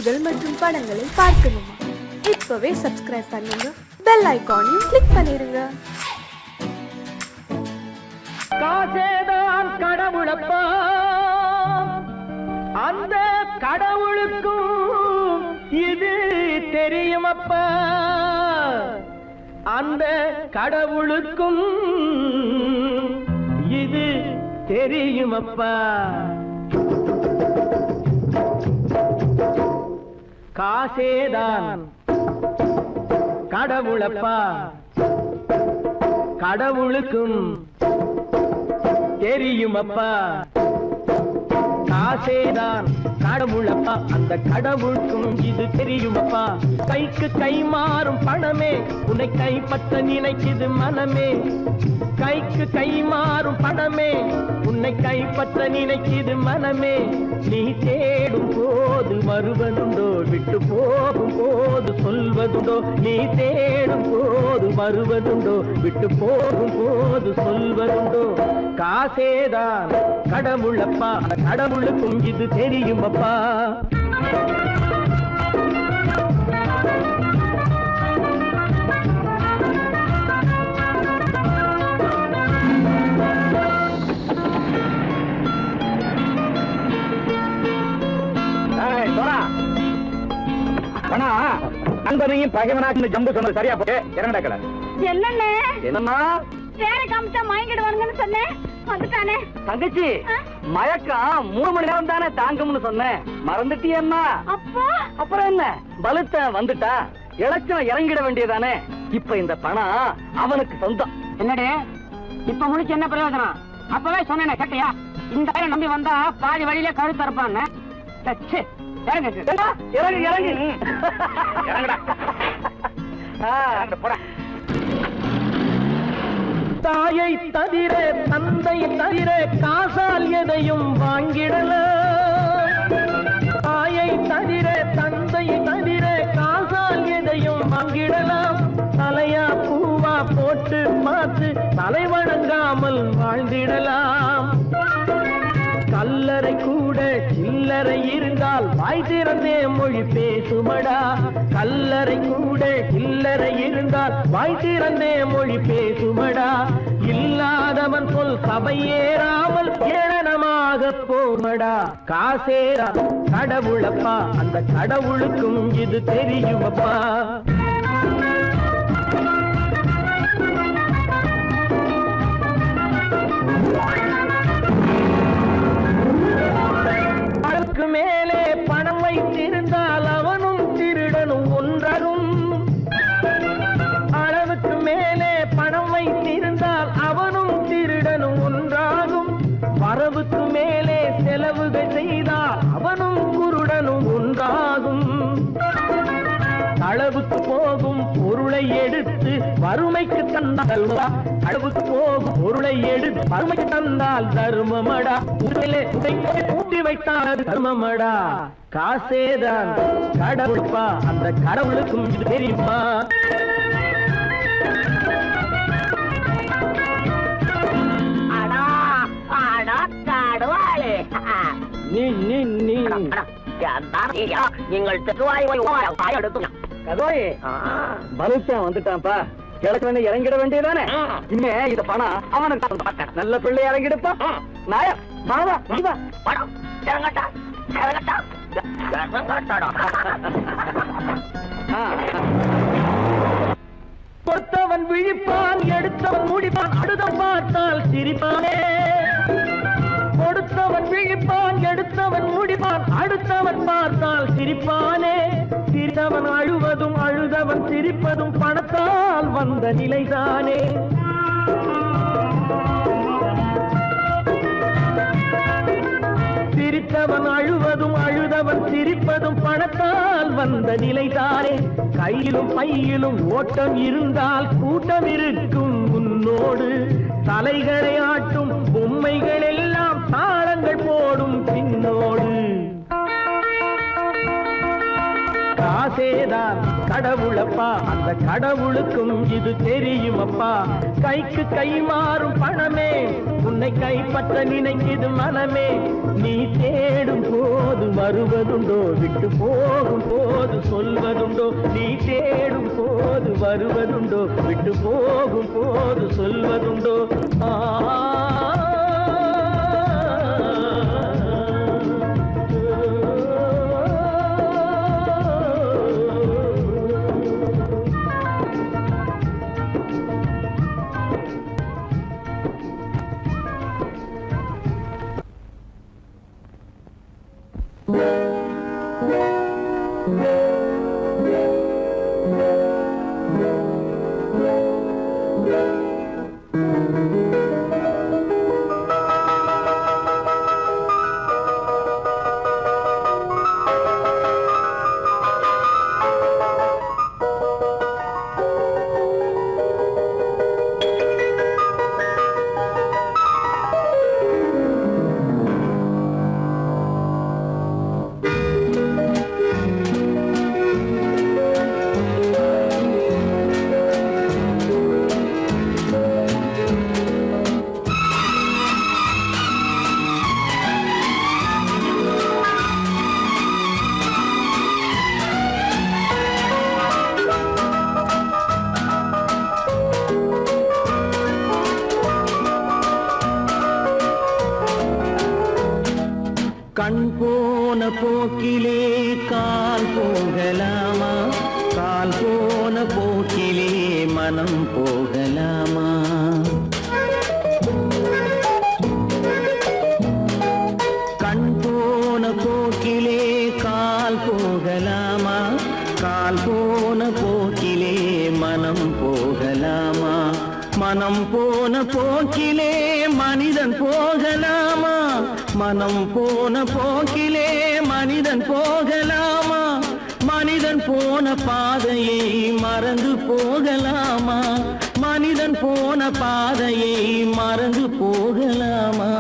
கதைகள் மற்றும் படங்களை பார்க்கணுமா? இப்பவே சப்ஸ்கிரைப் பண்ணுங்க, பெல் ஐகானையும் கிளிக் பண்ணிருங்க. காசேதான் கடவுளப்பா, அந்த கடவுளுக்கும் இது தெரியுமப்பா, அந்த கடவுளுக்கும் இது தெரியுமப்பா. காசேதான் கடவுளப்பா, கடவுளுக்கும் தெரியுமப்பா. காசேதான் கடவுளப்பா, அந்த கடவுளுக்கும் இது தெரியுமப்பா. கைக்கு கை மாறும் பணமே உன்னை கைப்பற்ற நினைக்குது மனமே. கைக்கு கை மாறும் பணமே உன்னை கைப்பற்ற நினைக்குது மனமே. நீ தேடும் போது வருவதுண்டோ, விட்டு போகும் போது சொல்வதுண்டோ. நீ தேடும் போது வருவதுண்டோ, விட்டு போகும் போது சொல்வதுண்டோ. காசேதான் கடவுளப்பா, கடவுளுக்கும் இது தெரியுமப்பா. நண்பனையும் பகைவனாக்கு ஜம்பு சொன்னது சரியா போட்டு இறங்கடக்கல. என்னண்ணே என்னம்மா சேர காமிச்சா மயங்கிடுவானுங்கன்னு சொன்னேன், வந்துட்டானே. தங்கச்சி, மயக்கம் 3 மணி நேரம் தானே தாங்கும்னு சொன்னேன், மறந்துட்டியம்மா? அப்போ அப்புறம் என்ன, பலுத்த வந்துட்டா இலச்சம் இறங்கிட வேண்டியதானே. இப்ப இந்த பணம் அவனுக்கு சொந்தம். என்னடே இப்ப முடிச்சு என்ன பிரயோஜனம்? அப்பவே சொன்னேன் கேட்டியா? இந்த பேரை நம்பி வந்தா பாதி வழியில கழுத்து இருப்பான்னு. இறங்கு இறங்கு இறங்குடா. தாயை தவிர தந்தை தவிர காசால் எதையும் வாங்கிடலாம். தாயை தவிர தந்தை தவிர காசால் எதையும் வாங்கிடலாம். தலையா பூவா போட்டு பார்த்து தலை வணங்காமல் வாழ்ந்திடலாம். கல்லறை கூட சில்லறை இருந்தால் வாய் திறந்தே மொழி பேசுமடா. கல்லறை கூட சில்லறை இருந்தால் வாய் திறந்தே மொழி பேசுமடா. இல்லாதவன் சொல் சபையேறாமல் ஏளனமாக போமடா. காசேரா கடவுளப்பா, அந்த கடவுளுக்கும் இது தெரியுமப்பா. அளவுக்கு மேலே பணம் வைத்திருந்தால் அவனும் திருடனும் ஒன்றாகும். அளவுக்கு மேலே பணம் வைத்திருந்தால் அவனும் திருடனும் ஒன்றாகும். வரவுக்கு மேலே செலவுகள் செய்தால் அவனும் குருடனும் ஒன்றாகும். அளவுக்கு போகும் பொருளை எடுத்து வறுமைக்கு தந்தால், அளவுக்கு போகும் பொருளை எடுத்து வறுமைக்கு தந்தால் தர்மமடா. ஊட்டி வைத்தால் தர்மமடா. காசேதான் கடவுள்ப்பா, அந்த கடவுளுக்கும் இது தெரியுமா? நீ நீ நீ நீங்கள் பலுத்தான் வந்துட்டான்ப்பா. கிழக்கு வந்து இறங்கிட வேண்டியதானே. இனிமே இந்த பணம் அவனுக்கு நல்ல பிள்ளை இறங்கிடுப்பா. நாயா மாவா பணம் இறங்கட்டா இறங்கட்டா. கொடுத்தவன் விழிப்பான், எடுத்தவன் முடிப்பான், அடுத்தவன் பார்த்தால் சிரிப்பானே. கொடுத்தவன் விழிப்பான், எடுத்தவன் முடிப்பான், அடுத்தவன் பார்த்தால் சிரிப்பானே. சிரித்தவன் அழுவதும் அழுதவன் சிரிப்பதும் பணத்தால் வந்த நிலைதானே. சிரித்தவன் அழுவதும் அழுதவன் சிரிப்பதும் பணத்தால் வந்த நிலைதானே. கையிலும் பையிலும் ஓட்டம் இருந்தால் கூட்டம் இருக்கும் உன்னோடு. தலைகளை ஆட்டும் பொம்மைகள் எல்லாம் தாளங்கள் போடும் பின்னோடு. ஆசேதான் கடவுளப்பா, அந்த கடவுளுக்கும் இது தெரியுமப்பா. கைக்கு கை மாறும் பணமே உன்னை கைப்பற்ற நினைக்குது மனமே. நீ தேடும் போது வருவதுண்டோ, விட்டு போகும் போது சொல்வதுண்டோ. நீ தேடும் போது வருவதுண்டோ, விட்டு போகும் போது சொல்வதுண்டோ. கண் போன போக்கிலே கால் போகலாமா, கால் போன போக்கிலே மனம் போகலாமா. கண் போன போக்கிலே கால் போகலாமா, கால் போன போக்கிலே மனம் போகலாமா. மனம் போன போக்கிலே மனிதன் போகலாமா, மனம் போன போக்கிலே மனிதன் போகலாமா. மனிதன் போன பாதையை மறந்து போகலாமா, மனிதன் போன பாதையை மறந்து போகலாமா.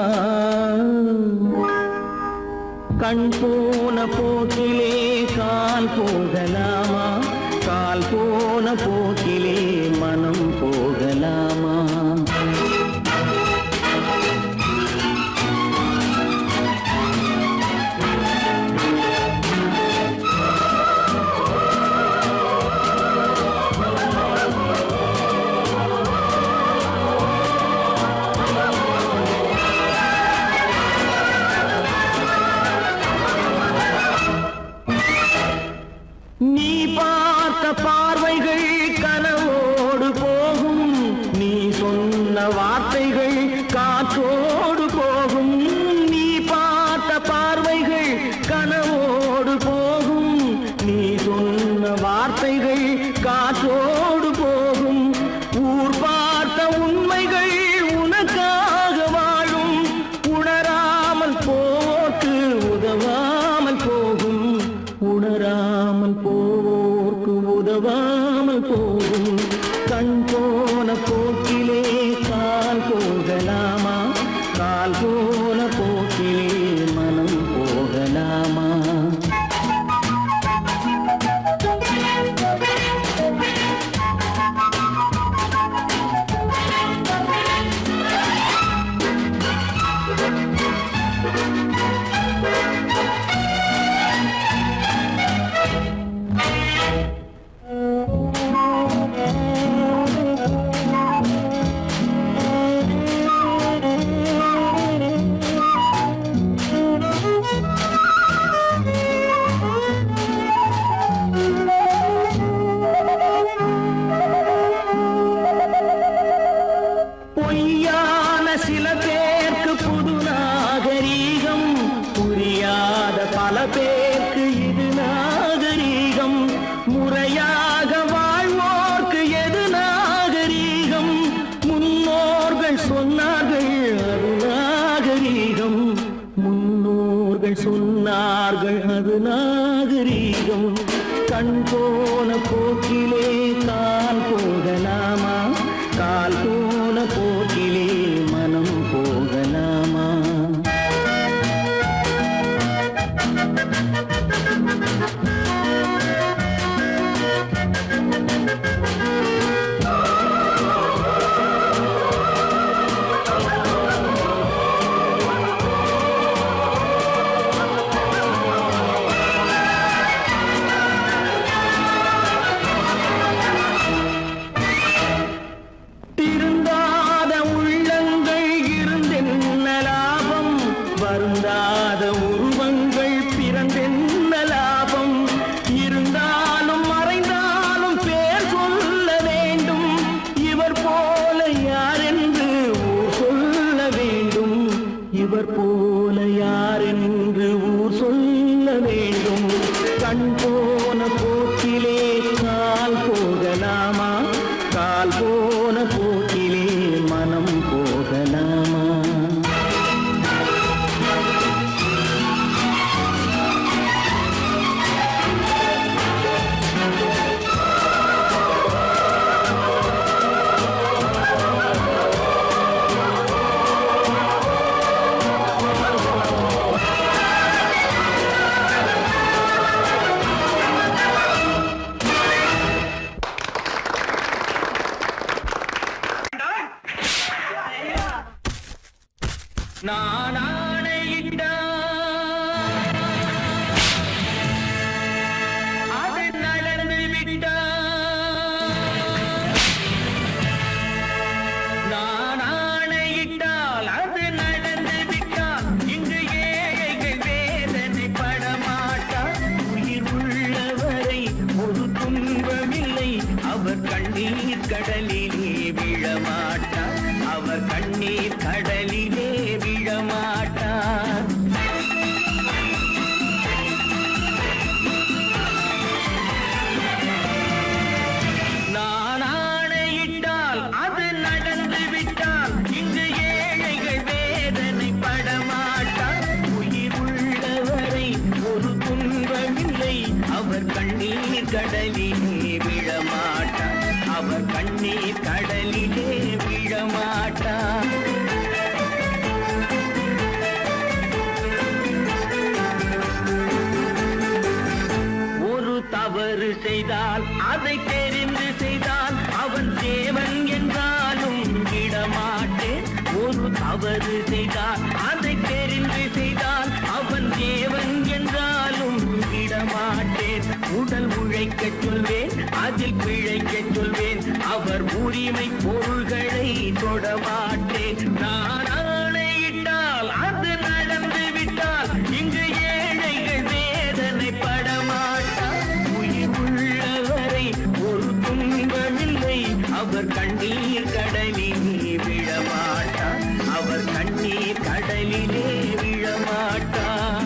கண் போன போக்கிலே கால் போகலாமா, கால் போன போக்கிலே மனம் போகலாமா. நீ பார்த்த பார்வைகள் கனவோடு போகும், நீ சொன்ன வார்த்தைகள் காற்றோடு போகும். நீ பார்த்த பார்வைகள் கனவோடு போகும், நீ சொன்ன வார்த்தைகள் காற்றோடு போகும். ஊர் பார்த்த உண்மைகள் உனக்காக வாழும், உணராமல் போக்கு உதவாமல் போகும், உணராமல் போவோர்க்கு உதவாமல் போகும். கண் போன போக்கிலே கால் போகலாமா, கால் போன போக்கிலே மனம் போகலாமா. பொய்யான சில பேருக்கு புது நாகரீகம், புரியாத பல பேருக்கு இது நாகரீகம். முறையாக வாழ்வோர்க்கு எது நாகரீகம், முன்னோர்கள் சொன்னார்கள் அது நாகரீகம், முன்னோர்கள் சொன்னார்கள் அது நாகரீகம். கண் போன போக்கிலே கால் போகலாமா, கால் போன போக்கிலே மனம் போகலாமா. திருந்தாத உள்ளங்கள் இருந்தென்ன லாபம், வருந்தாத உருவங்கள் பிறந்தென்ன லாபம். இருந்தாலும் மறைந்தாலும் பேர் சொல்ல வேண்டும், இவர் போல யார் என்று ஊர் சொல்ல வேண்டும், இவர் போல யார் என்று ஊர் சொல்ல வேண்டும். கண் போன போக்கிலே கால் போகலாமா, கால் போன போக்கிலே மனம் போகலாமா? நான் ஆணையிட்டால் அது நடந்து விட்டால், நான் ஆணையிட்டால் அது நடந்து விட்டால், இங்கு ஏழைகள் வேதனை படமாட்டார். உயிர் உள்ளவரை ஒரு துன்பமில்லை, அவர் கண்ணீர் கடலிலே விழமாட்டார், அவர் கண்ணீர் கடலிலே விழமாட்டார். நான் ஆணையிட்டால் அது நடந்து விட்டால், இங்கு ஏழைகள் வேதனை படமாட்டார். உயிர் உள்ளவரை ஒரு துன்பமில்லை, அவர் கண்ணீர் கடலிலே விழமாட்டார், அவர் கண்ணீர் கடலிலே விழமாட்டார். ஒரு தவறு செய்தால் அதை தெரிந்து செய்தால் அவன் தேவன் என்றாலும் விடமாட்டேன். ஒரு தவறு செய்தால் அதை தெரிந்து செய்தால் அவன் தேவன் என்றாலும் விடமாட்டேன். உடல் உழைக்கச் சொல்வேன், அதில் பிழைக்கச் சொல்வேன், அவர் உரிமை பொருள்களை தொடமாட்டேன். நான் ஆணையிட்டால் அது நடந்து விட்டால், இங்கு ஏழைகள் வேதனை படமாட்டார். உயிர் உள்ளவரை ஒரு துன்பமில்லை, அவர் கண்ணீர் கடலிலே விழமாட்டார், அவர் கண்ணீர் கடலிலே விழமாட்டார்.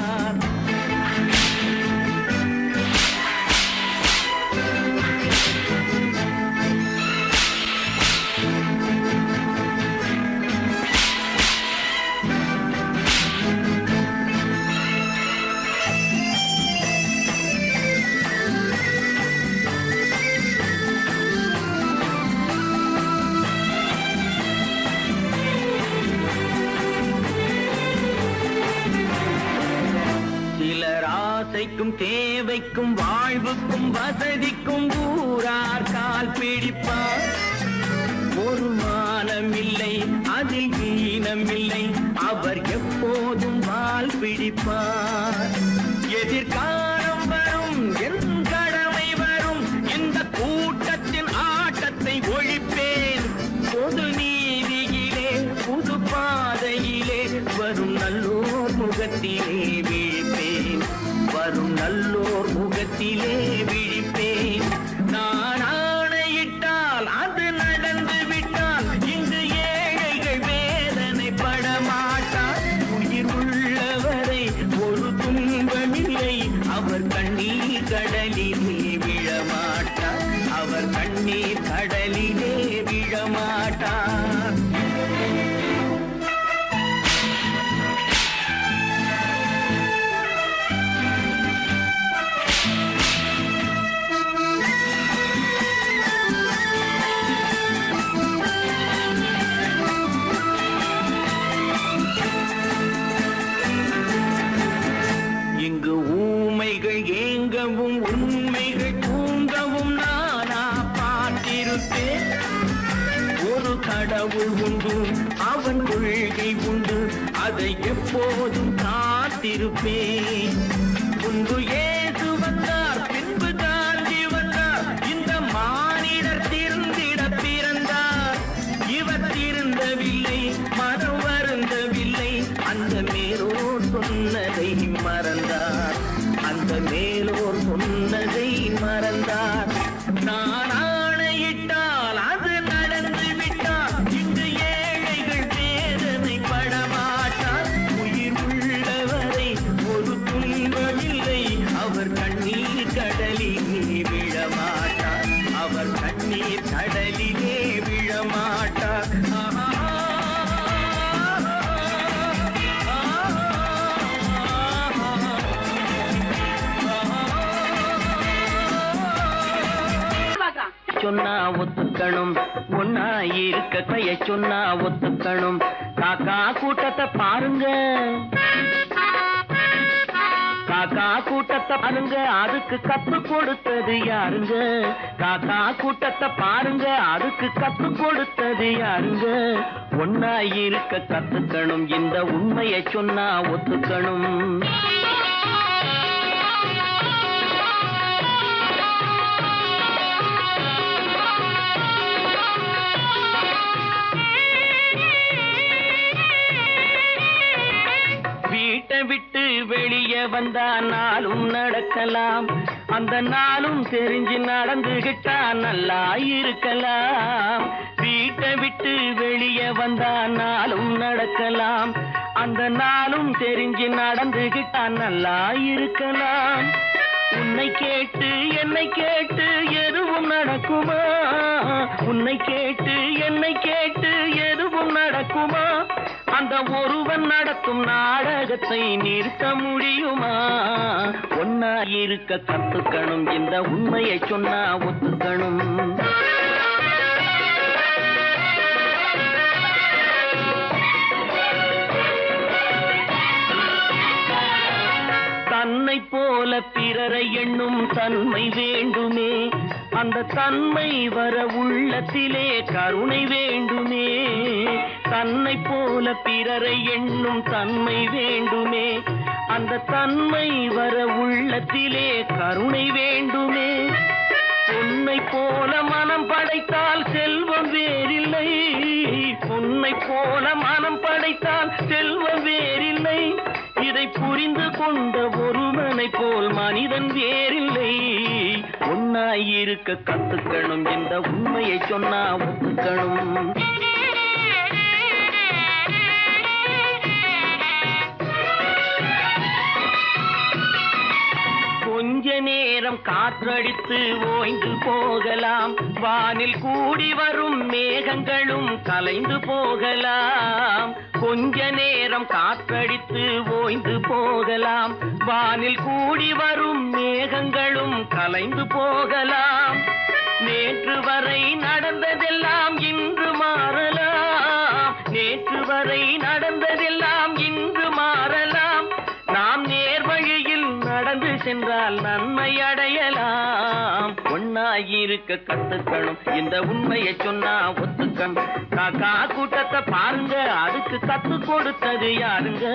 ஆசைக்கும் தேவைக்கும் வாழ்வுக்கும் வசதிக்கும் ஊரார் கால் பிடிப்பார். ஒரு மானமில்லை, அதில் ஈனமில்லை, அவர் எப்போதும் வால் பிடிப்பார். எதிர்காலம் வரும், என் கடமை வரும், இந்த கூட்டத்தின் ஆட்டத்தை ஒழிப்பேன். பொது நீதியிலே புது பாதையிலே வரும் நல்லோர் முகத்திலே விழிப்பேன், வரும் நல்லோர் முகத்திலே விழிப்பேன். நான் ஆணையிட்டால் அது நடந்து விட்டால், இங்கு ஏழைகள் வேதனை படமாட்டார். உயிர் உள்ளவரை ஒரு துன்பமில்லை, அவர் கண்ணீர் கடலிலே விழமாட்டார், அவர் கண்ணீர் கடலிலே விழமாட்டார். இங்கு ஊமைகள் ஏங்கவும் உண்மைகள் தூங்கவும் நானா கடவுள் உண்டு, அவன் கொள்கை உண்டு, அதை எப்போதும் காத்திருப்பேன். முன்பு ஏது வந்தார், பின்பு காந்தி வந்தார், இந்த மானிடர் திருந்திட பிறந்தார். இவர் திருந்தவில்லை, மனம் வருந்தவில்லை, அந்த மேலோர் சொன்னதை மறந்தார், அந்த மேலோர் சொன்னதை மறந்தார். நான் ஆணையிட்டால் அது நடந்து விட்டால், இங்கு ஏழைகள் வேதனை படமாட்டார். உயிர் உள்ளவரை ஒரு துன்பமில்லை, அவர் கண்ணீர் கடலிலே விழமாட்டார், அவர் கண்ணீர் கடலிலே விழமாட்டார். சொன்னா ஒத்துக்கணும், ஒன்னா இருக்க கைய சொன்னா ஒத்துக்கணும். காக்கா கூட்டத்தை பாருங்க, காக்கா கூட்டத்தை பாருங்க, அதுக்கு கத்து கொடுத்தது யாருங்க? காக்கா கூட்டத்தை பாருங்க, அதுக்கு கத்து கொடுத்தது யாருங்க? ஒன்னா இருக்க கத்துக்கணும், இந்த உண்மையை சொன்னா ஒத்துக்கணும். வீட்டை விட்டு வெளியே வந்தா நாளும் நடக்கலாம், அந்த நாளும் தெரிஞ்சு நடந்துகிட்டா நல்லா இருக்கலாம். வீட்டை விட்டு வெளியே வந்தா நாளும் நடக்கலாம், அந்த நாளும் தெரிஞ்சு நடந்துகிட்டா நல்லா இருக்கலாம். உன்னை கேட்டு என்னை கேட்டு எதுவும் நடக்குமா? உன்னை கேட்டு என்னை கேட்டு எதுவும் நடக்குமா? அந்த ஒருவன் நடத்தும் நாடகத்தை நிறுத்த முடியுமா? ஒன்னா இருக்க கத்துக்கணும், இந்த உண்மையை சொன்னா ஒத்துக்கணும். தன்னை போல பிறரை எண்ணும் தன்மை வேண்டுமே, அந்த தன்மை வர உள்ளத்திலே கருணை வேண்டுமே. தன்னை போல பிறரை எண்ணும் தன்மை வேண்டுமே, அந்த தன்மை வர உள்ளத்திலே கருணை வேண்டுமே. பொன்னை போல மனம் படைத்தால் செல்வம் வேறில்லை, பொன்னை போல மனம் படைத்தால் செல்வம் வேறில்லை. இதை புரிந்து கொண்ட ஒருவனை போல் மனிதன் வேறில்லை. ஒன்னாயிருக்க கத்துக்கணும், இந்த உண்மையை சொன்னா ஒத்துக்கணும். கொஞ்ச நேரம் காற்றடித்து ஓய்ந்து போகலாம், வானில் கூடி வரும் மேகங்களும் கலைந்து போகலாம். கொஞ்ச நேரம் காற்றடித்து ஓய்ந்து போகலாம், வானில் கூடி வரும் மேகங்களும் கலைந்து போகலாம். நேற்று வரை நடந்ததெல்லாம் இன்று மாறலாம், நேற்று வரை நடந்ததெல்லாம் இன்று மாறலாம். நாம் நேர்வழியில் நடந்து சென்றால் நன்மை அடையலாம். ஒன்னாயிருக்க கத்துக்கணும், இந்த உண்மையை சொன்னா ஒத்துக்கணும். காக்கா கூட்டத்தை பாருங்க, அதுக்கு கத்து கொடுத்தது யாருங்க?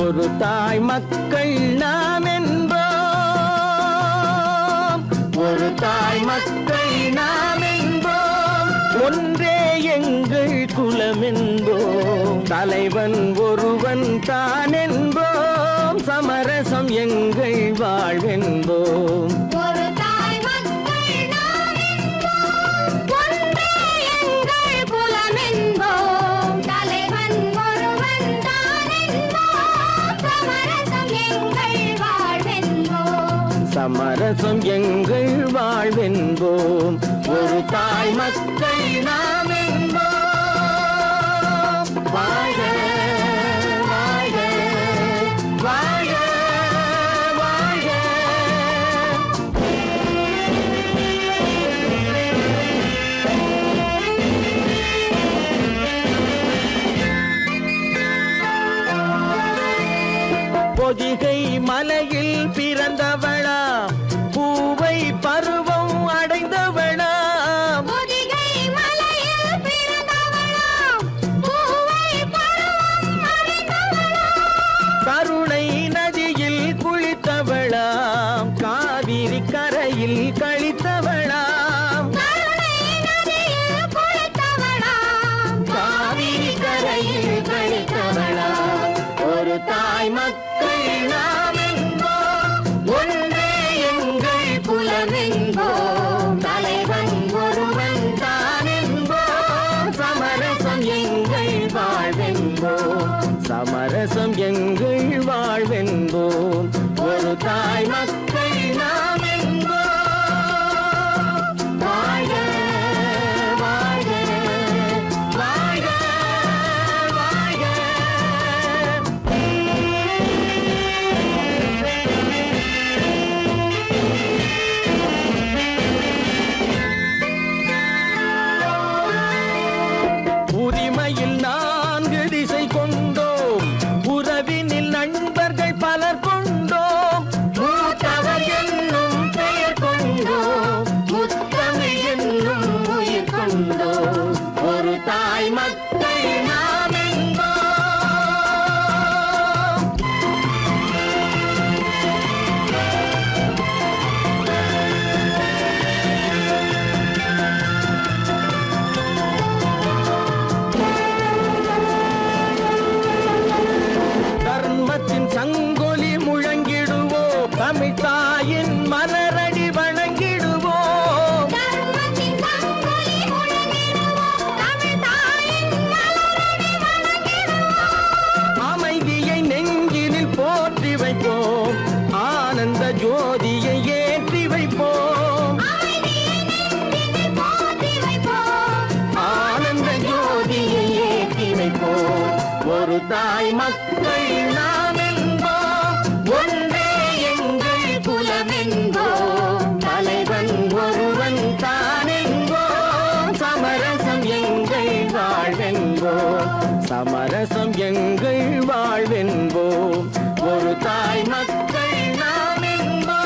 ஒரு தாய் மக்கள் நாம் என்போம், ஒரு தாய் மக்கள் நாம் என்போம், ஒன்றே எங்கள் குலம் என்போம், தலைவன் ஒருவன் தான் என்போம், சமரசம் எங்கள் வாழ்வென்போம். சமரசம் எங்கள் வாழ்வென்போம், ஒரு தாய் மக்கள் நாம் என்போம். வாழ்க சமரசம் எங்கள் வாழ்வென்போம் ஒரு தாய் மக்கள் நாம் என்போம் வாழ்க வாழ்க வாழ்க வாழ்க உரிமையில் 4 திசை கொண்டோம் உறவினில் நண்பர்கள் பலர் கொண்டோம் மூத்தவர் என்னும் பெயர் கொண்டோம் முத்தமிழ் என்னும் உயிர் கொண்டோம் ஒரு தாய் மக்கள் நாம் என்போம் தர்மத்தின் சங்கொலி முழங்கிடுவோம் தமிழ் தாயின் மலரடி வணங்கிடுவோம் அமைதியை நெஞ்சினில் போற்றி வைப்போம் ஆனந்த ஜோதியை ஏற்றி வைப்போம் ஆனந்த ஜோதியை ஏற்றி வைப்போம் ஒரு தாய் மக்கள் நாம் என்போம் ஒன்றே எங்கள் குலம் என்போம் தலைவன் ஒருவன் தான் என்போம் சமரசம் எங்கள் வாழ்வென்போம் சமரசம் எங்கள் வாழ்வென்போம் ஒரு தாய் மக்கள் நாம் என்போம்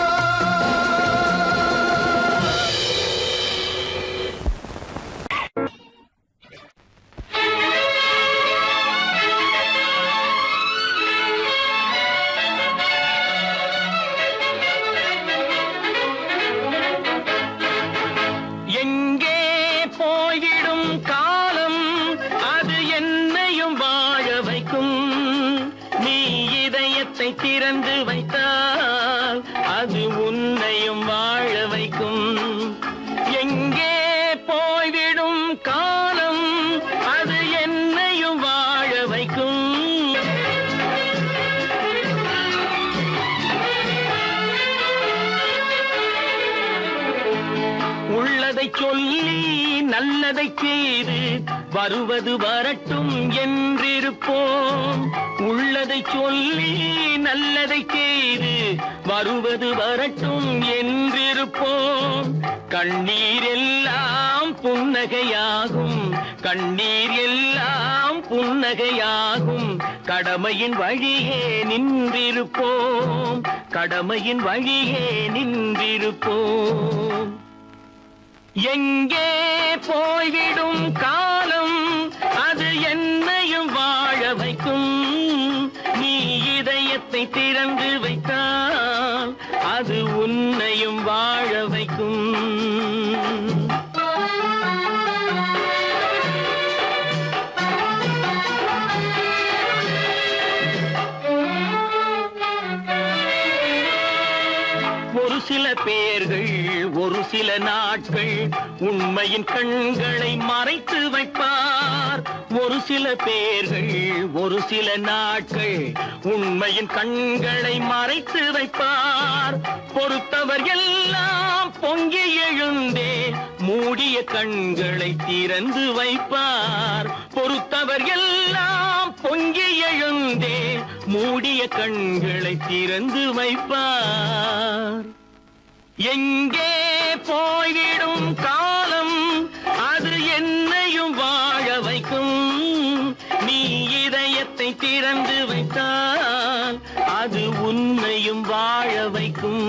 எங்கே போய்விடும் காலம் அது என்னையும் வாழ வைக்கும் நீ இதயத்தை திறந்து வைத்தால் அது உன்னையும் வாழ வைக்கும் எங்கே போய்விடும் காலம் அது என்னையும் வாழ வைக்கும் உள்ளதை சொல்லி நல்லதை செய்து வருவது வரட்டும் என்றிருப்போம் உள்ளதை சொல்லி நல்லதை செய்து வருவது வரட்டும் என்றிருப்போம் கண்ணீர் எல்லாம் புன்னகையாகும் கண்ணீர் எல்லாம் புன்னகையாகும் கடமையின் வழியே நின்றிருப்போம் கடமையின் வழியே நின்றிருப்போம் எங்கே போய்விடும் காலம் அது என்னையும் வாழ வைக்கும் நீ இதயத்தை திறந்து வைத்தால் அது உன்னையும் வாழ வைக்கும் ஒரு சில பேர்கள் ஒரு சில நாட்கள் உண்மையின் கண்களை மறைத்து வைப்பார் ஒரு சில பேர்கள் ஒரு சில நாட்கள் உண்மையின் கண்களை மறைத்து வைப்பார் பொறுத்தவர் எல்லாம் பொங்கி எழுந்தே மூடிய கண்களை திறந்து வைப்பார் பொறுத்தவர் எல்லாம் பொங்கி எழுந்தே மூடிய கண்களை திறந்து வைப்பார் எங்கே போய்விடும் காலம் அது என்னையும் வாழ வைக்கும் நீ இதயத்தை திறந்து வைத்தால் அது உன்னையும் வாழ வைக்கும்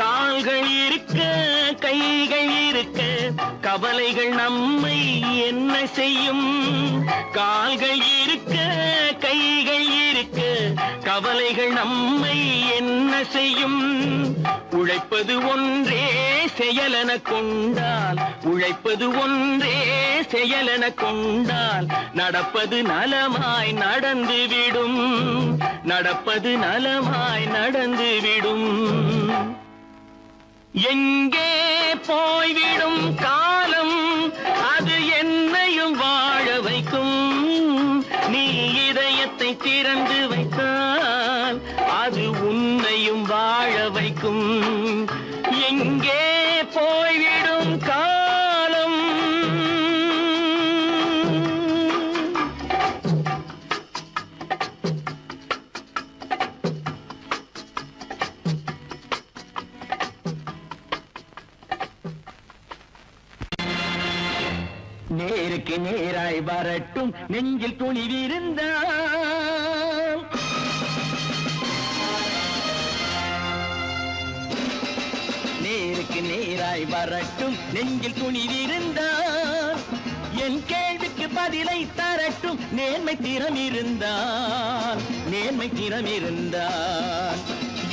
கால்கள் இருக்க கைகள் இருக்க கவலைகள் நம்மை என்ன செய்யும் கால்கள் இருக்க கைகள் இருக்க கவலைகள் நம்மை என்ன செய்யும்? உழைப்பது ஒன்றே செயலென கொண்டால், உழைப்பது ஒன்றே செயலென கொண்டால், நடப்பது நலமாய் நடந்துவிடும், நடப்பது நலமாய் நடந்துவிடும். எங்கே போய்விடும் காலம், அது என்னையும் வாழ வைக்கும். நீ இதயத்தை திறந்து வைத்தால், அது உன்னையும் வாழ வைக்கும். எங்கே போய்விடும் காலம். நேருக்கு நேராய் வரட்டும் நெஞ்சில் துணிவிருந்தால், நேருக்கு நேராய் வரட்டும் நெஞ்சில் துணிவிருந்தால், என் கேள்விக்கு பதிலை தரட்டும் நேர்மை திறம் இருந்தால், நேர்மை திறம் இருந்தால்.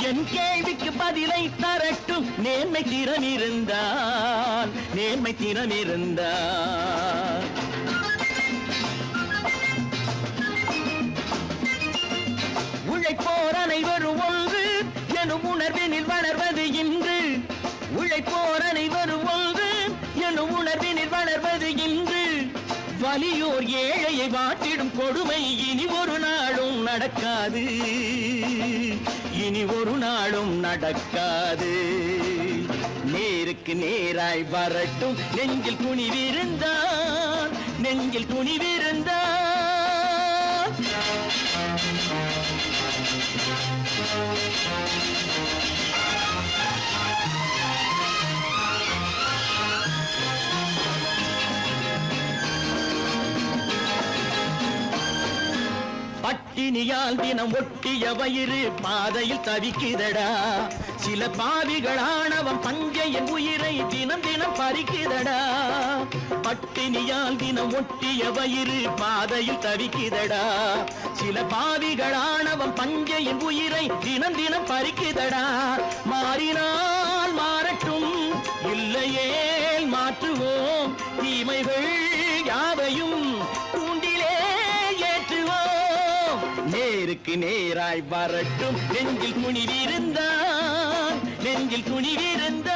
என் கேள்விக்கு பதிலை தரட்டும் நேர்மை திறம் இருந்தால், நேர்மை திறம் இருந்தால். உழைப்போர் அனைவரும் ஒன்று எனும் உணர்வினில் வளர்வது இன்று, உழைப்போர் அனைவரும் ஒன்று எனும் உணர்வினில் வளர்வது இன்று. வலியோர் ஏழையை வாட்டிடும் கொடுமை இனி ஒரு நாளும் நடக்காது, இனி ஒரு நாளும் நடக்காது. நேருக்கு நேராய் வரட்டும் நெஞ்சில் துணிவிருந்தால், நெஞ்சில் துணிவிருந்தால். பட்டினியால் தினம் ஒட்டிய வயிறு பாதையில் தவிக்குதடா, சில பாவிகளானவன் பஞ்சையின் உயிரை தினம் தினம் பறிக்குதடா. பட்டினியால் தினம் ஒட்டிய வயிறு பாதையில் தவிக்குதடா, சில பாவிகளானவன் பஞ்சையின் உயிரை தினம் தினம் பறிக்குதடா. மாறினால் மாறட்டும், இல்லையே மாற்றுவோம், தீமைகள் யாவையும் தூண்டிலே ஏற்றுவோம். நேருக்கு நேராய் வரட்டும் நெஞ்சில் துணிவிருந்தால், நெஞ்சில் துணிவிருந்தால்.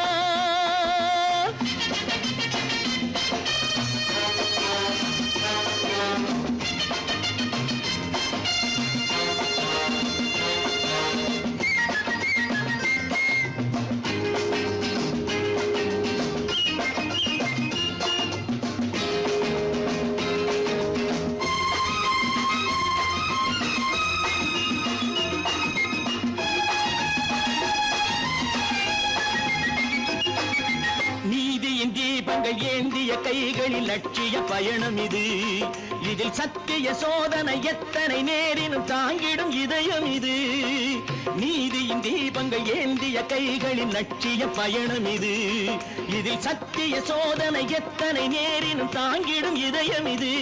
தீபங்கள் ஏந்திய கைகளில் லட்சிய பயணம் இது, இதில் சத்திய சோதனை எத்தனை நேரினும் தாங்கிடும் இதயம் இது. நீதியின் தீபங்கள் ஏந்திய கைகளில் லட்சிய பயணம் இது, இதில் சத்திய சோதனை எத்தனை நேரினும் தாங்கிடும் இதயம் இது.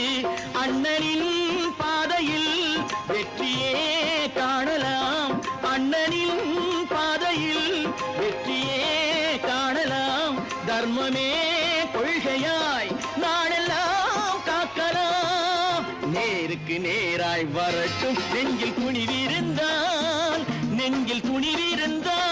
அண்ணனின் பாதையில் வெற்றியே காணலாம், அண்ணனின் பாதையில் வெற்றியே காணலாம். தர்மமே கொள்கையாய் நாடெல்லாம் காக்கலாம். நேருக்கு நேராய் வரட்டும் நெஞ்சில் துணிவிருந்தால், நெஞ்சில் துணிவிருந்தால்.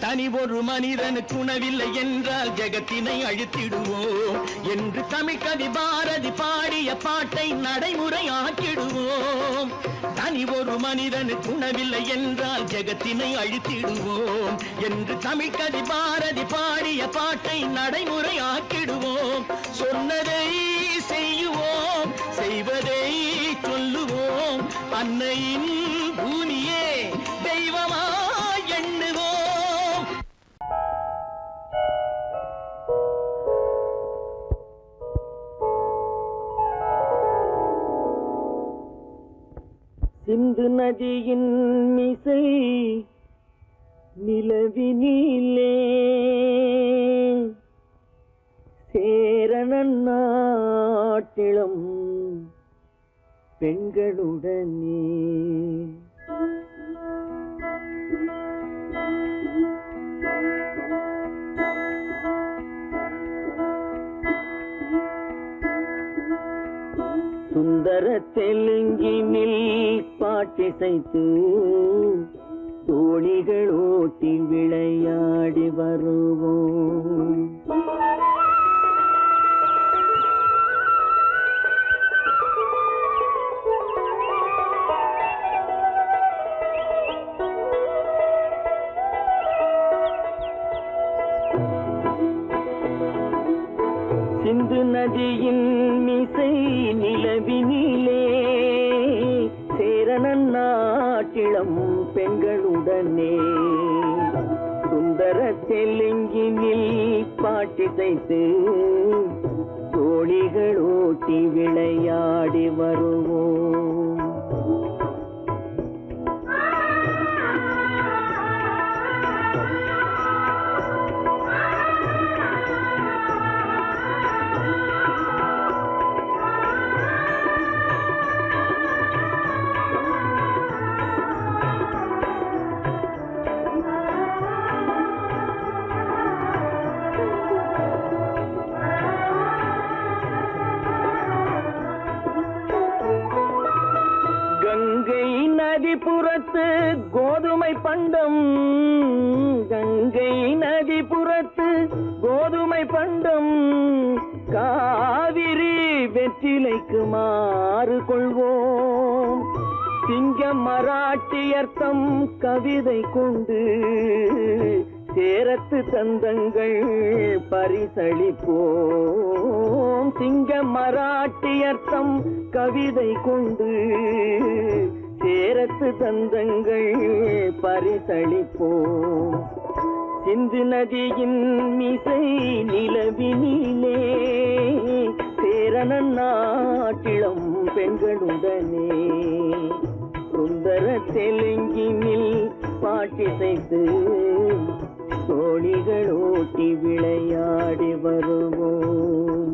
தனி ஒரு மனிதனுக்கு உணவில்லை என்றால் ஜெகத்தினை அழித்திடுவோம் என்று தமிழ் கவி பாரதி பாடிய பாட்டை நடைமுறை ஆக்கிடுவோம். தனி ஒரு மனிதனுக்கு உணவில்லை என்றால் ஜெகத்தினை அழித்திடுவோம் என்று தமிழ் கவி பாரதி பாடிய பாட்டை நடைமுறை ஆக்கிடுவோம். சொன்னதை செய்யுவோம், செய்வதை சொல்லுவோம், அன்னையின் பூமியே தெய்வமா எண்ணுவோம். சிந்து நதியின் மிசை நிலவினிலே சேரணன் நாட்டிலும் பெண்களுடனே சுந்தர தெலுங்கினில் பாட்டிசைத்து தோணிகள் ஓட்டி விளையாடி வருவோம். சிந்து நதியின் மிசை நிலவினிலே சேரணன் நாட்டிளம் பெண்களுடனே சுந்தர தெலுங்கினில் பாட்டிசைத்து தோணிகள் ஓட்டி விளையாடி வருவோம். நதிபுறத்து கோதுமை பண்டம் கங்கை நதிபுறத்து கோதுமை பண்டம் காவிரி வெற்றிலைக்கு மாறு கொள்வோம். சிங்கம் மராட்டியர்த்தம் கவிதை கொண்டு சேரத்து தந்தங்கள் பரிசளிப்போம். சிங்கம் மராட்டியர்த்தம் கவிதை கொண்டு சேரத்து தந்தங்கள் பரிசளிப்போம். சிந்து நதியின் மிசை நிலவினிலே சேரணன் நாட்டிளம் பெண்களுடனே சுந்தர தெலுங்கினில் பாட்டிசைத்து தோணிகள் ஓட்டி விளையாடி வருவோம்.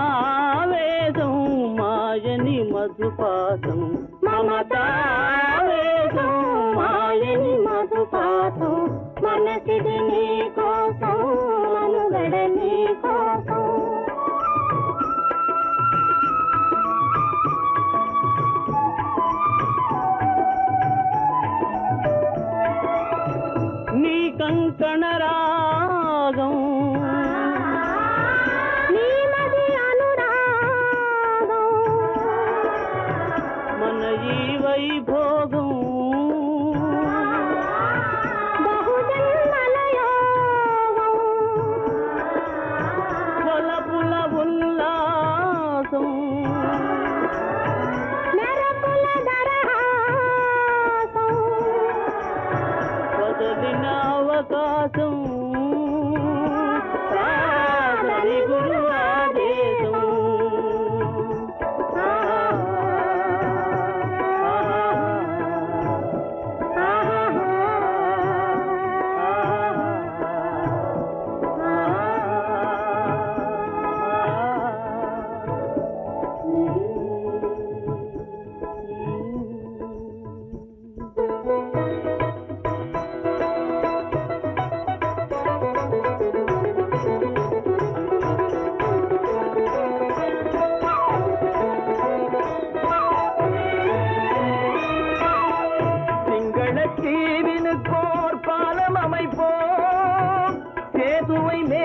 మమతావేదం మాయని మధుపాసం మమతావేదం మాయని మధుపాసం మనసిది నీ కోసం మనుగడ నీ కోసం నీ కంకణ రాగం వైభోగం బహుజన్మలయోగం కొలపుల ఉల్లాసం మెరపుల దరహాసం వదలిన అవకాశం సాగరి గురు ఆదేశం தீவினுக்கோர் பாலம் அமைப்போம் சேதுவை மே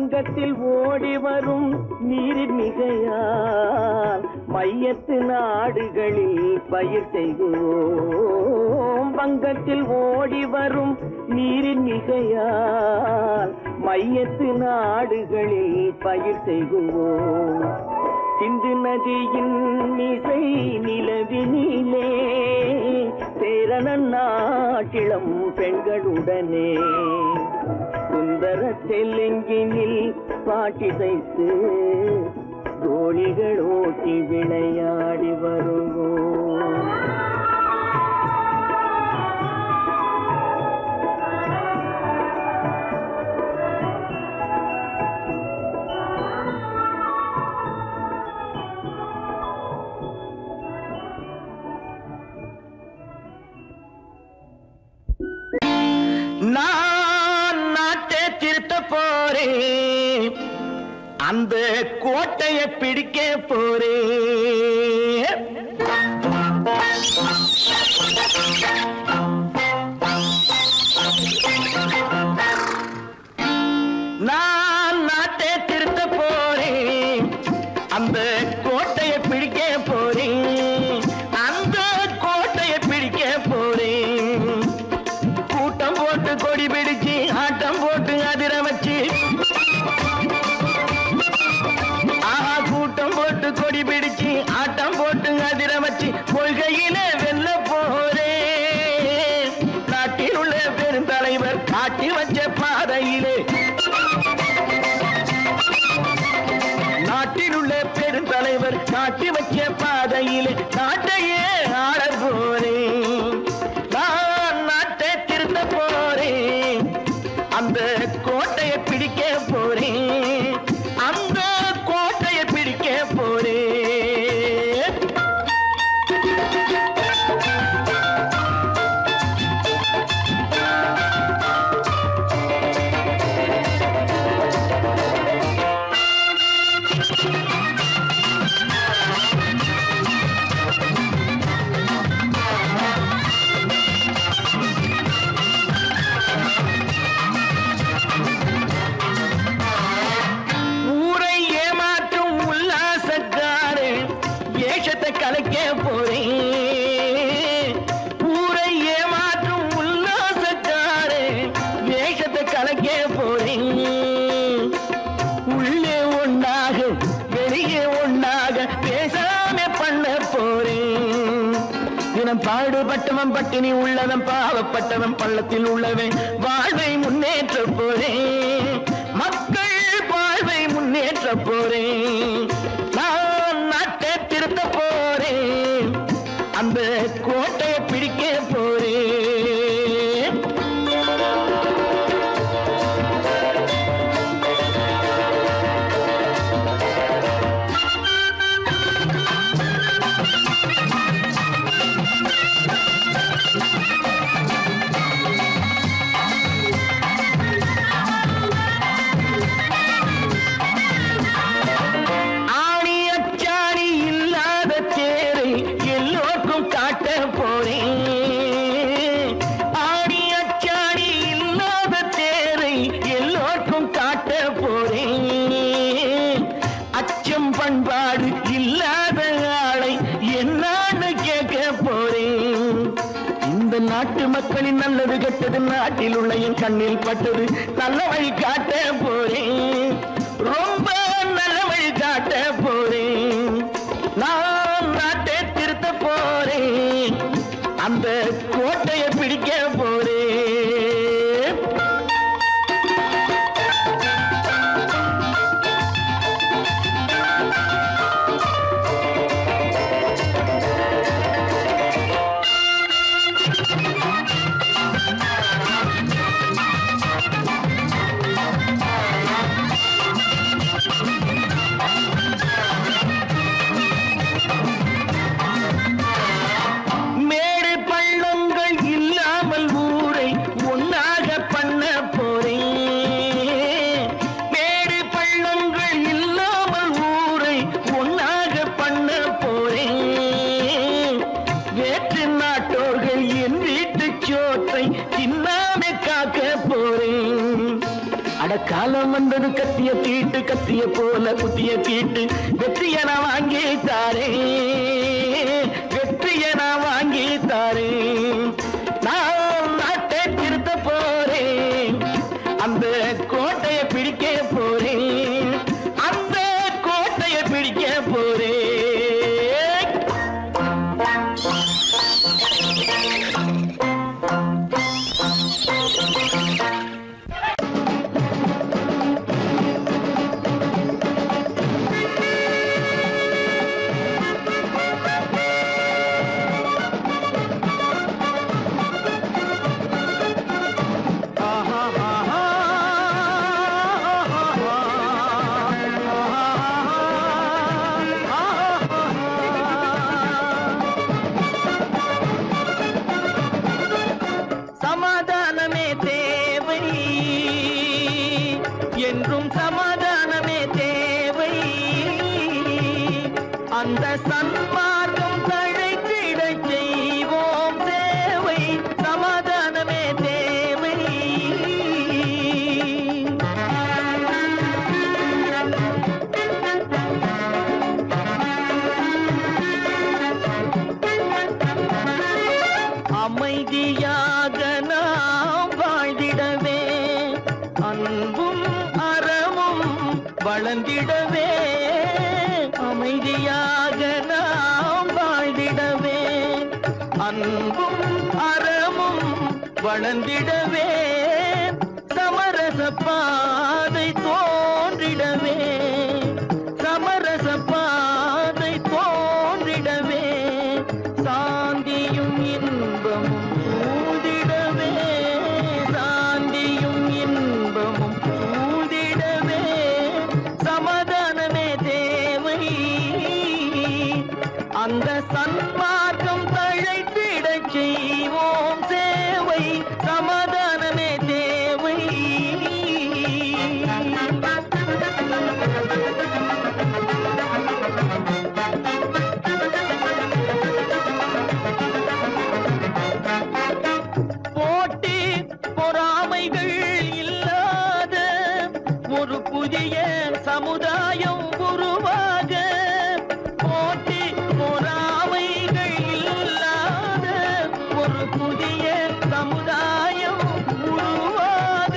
வங்கத்தில் ஓடி வரும் நீரின் மிகையால் மையத்து நாடுகளில் பயிர் செய்கிறோம். வங்கத்தில் ஓடி வரும் நீரின் மிகையால் மையத்து நாடுகளில் பயிர் செய்கிறோம். சிந்து நதியின் மிசை நிலவினிலே சேரண நாட்டிளம் பெண்களுடனே சுந்தர தெலுங்கினில் பாட்டிசைத்து தோழிகள் ஓட்டி விளையாடி வருவோம். நான் நாட்டை திருத்த போறேன், அந்த கோட்டையை பிடிக்க போறேன். நான் நாட்டை திருத்த போறேன், அந்த கோட்டையை பிடிக்க போறேன், அந்த கோட்டையை பிடிக்க போறேன். கூட்டம் போட்டு கொடி பிடிச்சு ஆட்டம் போட்டு அதிர வச்சு, ஆஹா கூட்டம் போட்டு கொடி பிடிச்சு ஆட்டம் போட்டு அதிர வச்சு கொள்கையில வெல்ல போறேன். நாட்டில் உள்ள பெருந்தலைவர் காட்டி வச்ச பாதையிலே, நாட்டில் உள்ள பெருந்தலைவர் காட்டி வச்ச பாதையிலே நாட்டையே ஆள போறேன். நான் நாட்டை திருத்த போறேன், அந்த கோட்டையை பிடிக்க போறேன், அந்த கோட்டையை பிடிக்க போறேன். ஊரை ஏமாற்றும் உல்லாசக்காரே ஏஷத்தை கலைக்க போறேன். ஊரை ஏமாற்றும் உல்லாசக்காரே ஏஷத்தை கலைக்க போறேன். உள்ளே ஒண்ணாக வெளியே ஒண்ணாக பேசாம பண்ண போறேன். தினம் பாடுபட்டவன் பட்டினி உள்ளவன் பாவப்பட்டவன் பள்ளத்தில் உள்ளவன் வாழ்வை முன்னேற்ற போறேன். மக்கள் வாழ்வை முன்னேற்ற போறேன். நான் நாட்டை திருத்த போறேன், அந்த கோட்டையை பிடிக்க போறேன். ஆணி அச்சாணி இல்லாத தேரை எல்லோருக்கும் காட்ட போறேன். ஆணி அச்சாணி இல்லாத தேரை எல்லோருக்கும் காட்ட போறேன். அச்சம் பண்பாடு இல்லாத ஆளை என்னான்னு கேட்க போறேன். இந்த நாட்டு மக்களின் நல்லது கெட்டது நாட்டில் உள்ள என் கண்ணில் பட்டது நல்ல வழி காட்ட போறேன். ரொம்ப நல்ல வழி காட்ட போறேன். நான் நாட்டை திருத்த போறேன், அந்த கோட்டையை பிடிக்க போறேன். அட காலம் வந்தது கத்திய தீட்டு கத்திய போல குத்திய தீட்டு வெற்றிய நான் வாங்கி தாரேன் வெற்றிய நான் வாங்கி தாரேன் நான் நாட்டை திருத்த போறேன் அந்த கோட்டையை பிடிக்க போறேன் அந்த கோட்டையை பிடிக்க போறேன் சமாதானமே தேவை என்றும் சமாதானமே தேவை அந்த சன்மார்க்கம் தழைத்திடச் செய்வோம் தேவை சமாதானமே தேவை அமைதியாக நாம் வாழ்ந்திடவே அன்பும் அறமும் வளர்ந்திடவே அமைதியாக நாம் வாழ்ந்திடவே அன்பும் அறமும் வளர்ந்திடவே சமரச பாதை தோன்றிடவே சமரச பாதை தோன்றிடவே சாந்தியும் இன்பமும் சூழ்ந்திடவே சாந்தியும் இன்பமும் சூழ்ந்திடவே சமாதானமே தேவை அந்த சன்மார்க்கம் தழைத்திடச் செய்வோம் சேவை சமாதானமே தேவை போட்டி பொறாமைகள் இல்லாத ஒரு புதிய சமுதாயம் உருவாக போட்டி பொறாமைகள் இல்லாத ஒரு புதிய சமுதாயம் உருவாக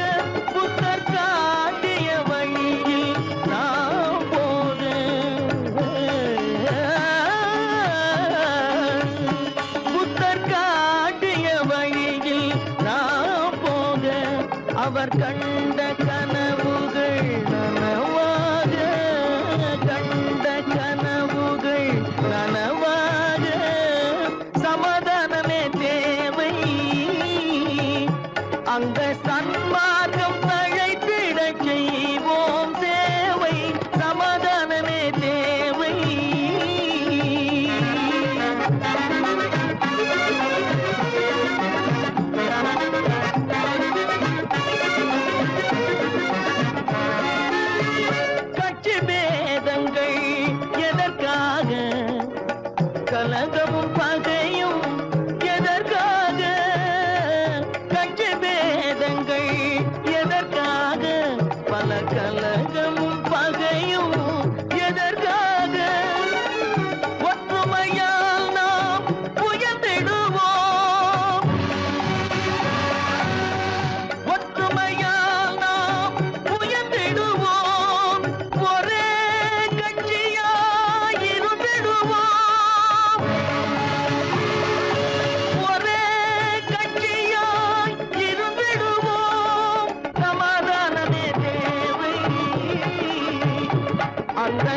புத்தர் காட்டிய வழியில் நாம் போக புத்தர் காட்டிய வழியில் நாம் போக அவர் கண்ட கனவுகள் நனவாக கண்ட கனவுகள் நனவாக சமாதானமே தேவை அங்க சன்மார்க்கம் தழைத்திடச் செய்வோம் தேவை சமாதானமே தேவை கட்சி பேதங்கள் எதற்காக கலகமும் பகையும் எதற்காக கட்சி பேதங்கள் எதற்காக பல கலகமும் பகையும் எதற்காக ஒற்றுமையால் நாம் உயர்ந்திடுவோம் ஒற்றுமையால் நாம் உயர்ந்திடுவோம் ஒரே கட்சியாய் இருந்திடுவோம் ஒரே கட்சியாய் இருந்திடுவோம் சமாதானமே தேவை அந்த